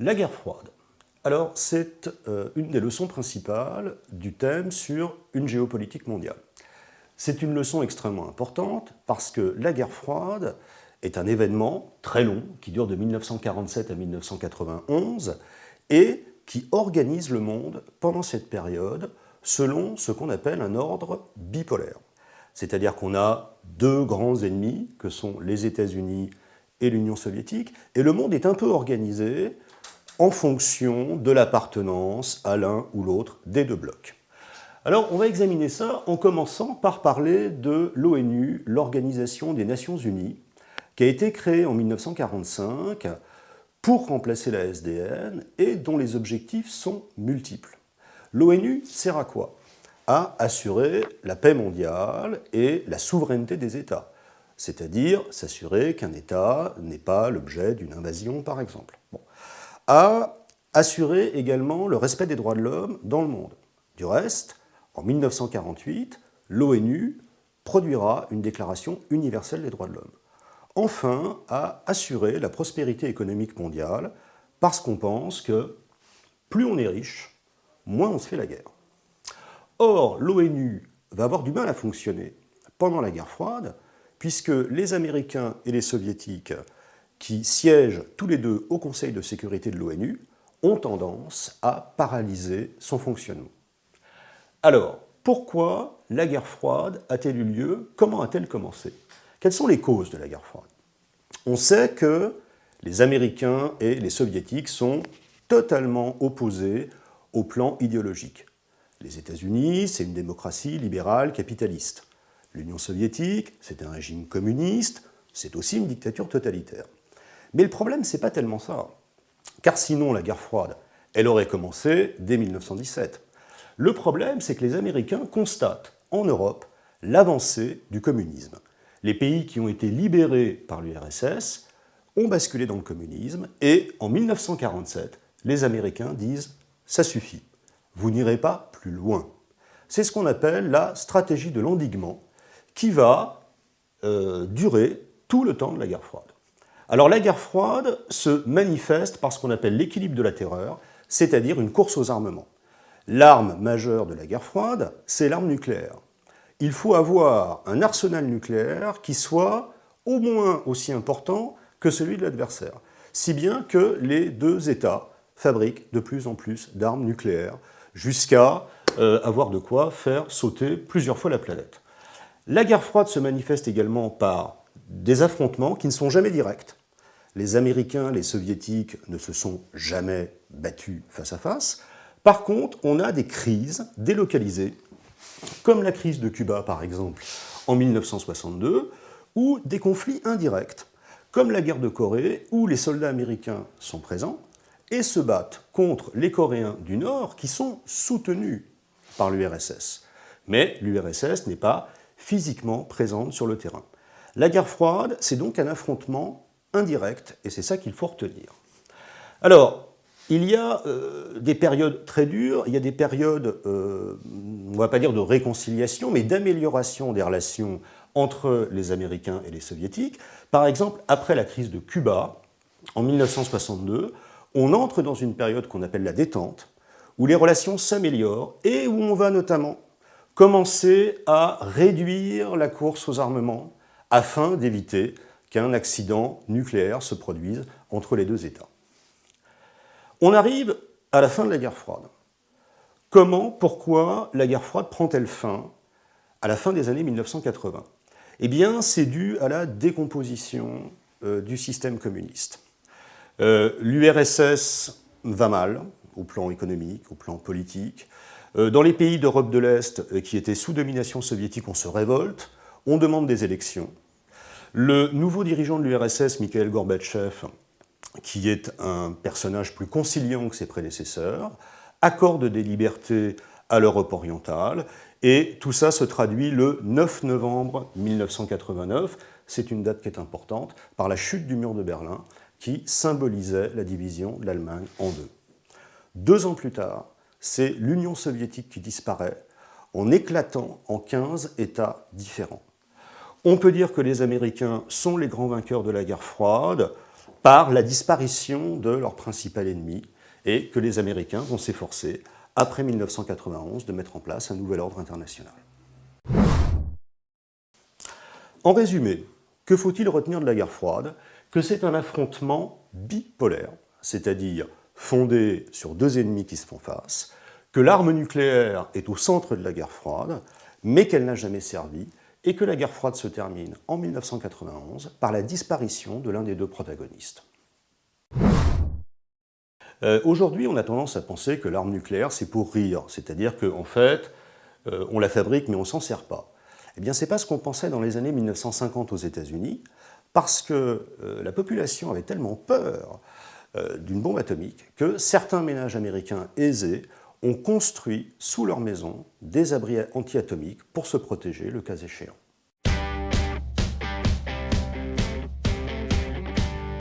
La guerre froide. Alors, c'est une des leçons principales du thème sur une géopolitique mondiale. C'est une leçon extrêmement importante parce que la guerre froide est un événement très long qui dure de 1947 à 1991 et qui organise le monde pendant cette période selon ce qu'on appelle un ordre bipolaire. C'est-à-dire qu'on a deux grands ennemis que sont les États-Unis et l'Union soviétique, et le monde est un peu organisé en fonction de l'appartenance à l'un ou l'autre des deux blocs. Alors, on va examiner ça en commençant par parler de l'ONU, l'Organisation des Nations Unies, qui a été créée en 1945 pour remplacer la SDN et dont les objectifs sont multiples. L'ONU sert à quoi? À assurer la paix mondiale et la souveraineté des États, c'est-à-dire s'assurer qu'un État n'est pas l'objet d'une invasion, par exemple. À assurer également le respect des droits de l'homme dans le monde. Du reste, en 1948, l'ONU produira une déclaration universelle des droits de l'homme. Enfin, à assurer la prospérité économique mondiale, parce qu'on pense que plus on est riche, moins on se fait la guerre. Or, l'ONU va avoir du mal à fonctionner pendant la guerre froide, puisque les Américains et les Soviétiques, qui siègent tous les deux au Conseil de sécurité de l'ONU, ont tendance à paralyser son fonctionnement. Alors, pourquoi la guerre froide a-t-elle eu lieu? Comment a-t-elle commencé? Quelles sont les causes de la guerre froide? On sait que les Américains et les Soviétiques sont totalement opposés au plan idéologique. Les États-Unis, c'est une démocratie libérale capitaliste. L'Union soviétique, c'est un régime communiste, c'est aussi une dictature totalitaire. Mais le problème, c'est pas tellement ça. Car sinon, la guerre froide, elle aurait commencé dès 1917. Le problème, c'est que les Américains constatent en Europe l'avancée du communisme. Les pays qui ont été libérés par l'URSS ont basculé dans le communisme et en 1947, les Américains disent « ça suffit, vous n'irez pas plus loin ». C'est ce qu'on appelle la stratégie de l'endiguement qui va durer tout le temps de la guerre froide. Alors la guerre froide se manifeste par ce qu'on appelle l'équilibre de la terreur, c'est-à-dire une course aux armements. L'arme majeure de la guerre froide, c'est l'arme nucléaire. Il faut avoir un arsenal nucléaire qui soit au moins aussi important que celui de l'adversaire, si bien que les deux États fabriquent de plus en plus d'armes nucléaires, jusqu'à avoir de quoi faire sauter plusieurs fois la planète. La guerre froide se manifeste également par des affrontements qui ne sont jamais directs. Les Américains, les Soviétiques ne se sont jamais battus face à face. Par contre, on a des crises délocalisées, comme la crise de Cuba par exemple en 1962, ou des conflits indirects, comme la guerre de Corée, où les soldats américains sont présents et se battent contre les Coréens du Nord qui sont soutenus par l'URSS. Mais l'URSS n'est pas physiquement présente sur le terrain. La guerre froide, c'est donc un affrontement indirect, et c'est ça qu'il faut retenir. Alors, il y a des périodes très dures, il y a des périodes, on ne va pas dire de réconciliation, mais d'amélioration des relations entre les Américains et les Soviétiques. Par exemple, après la crise de Cuba, en 1962, on entre dans une période qu'on appelle la détente, où les relations s'améliorent et où on va notamment commencer à réduire la course aux armements afin d'éviter qu'un accident nucléaire se produise entre les deux États. On arrive à la fin de la guerre froide. Comment, pourquoi la guerre froide prend-elle fin à la fin des années 1980? Eh bien, c'est dû à la décomposition du système communiste. L'URSS va mal au plan économique, au plan politique. Dans les pays d'Europe de l'Est qui étaient sous domination soviétique, on se révolte, on demande des élections. Le nouveau dirigeant de l'URSS, Mikhail Gorbatchev, qui est un personnage plus conciliant que ses prédécesseurs, accorde des libertés à l'Europe orientale, et tout ça se traduit le 9 novembre 1989, c'est une date qui est importante, par la chute du mur de Berlin, qui symbolisait la division de l'Allemagne en deux. 2 ans plus tard, c'est l'Union soviétique qui disparaît, en éclatant en 15 États différents. On peut dire que les Américains sont les grands vainqueurs de la guerre froide. par la disparition de leur principal ennemi et que les Américains vont s'efforcer, après 1991, de mettre en place un nouvel ordre international. En résumé, que faut-il retenir de la guerre froide? Que c'est un affrontement bipolaire, c'est-à-dire fondé sur deux ennemis qui se font face, que l'arme nucléaire est au centre de la guerre froide, mais qu'elle n'a jamais servi, et que la guerre froide se termine en 1991 par la disparition de l'un des deux protagonistes. Aujourd'hui, on a tendance à penser que l'arme nucléaire, c'est pour rire, c'est-à-dire qu'en fait, on la fabrique mais on ne s'en sert pas. Eh bien, ce n'est pas ce qu'on pensait dans les années 1950 aux États-Unis, parce que la population avait tellement peur d'une bombe atomique que certains ménages américains aisés ont construit sous leur maison des abris anti-atomiques pour se protéger le cas échéant.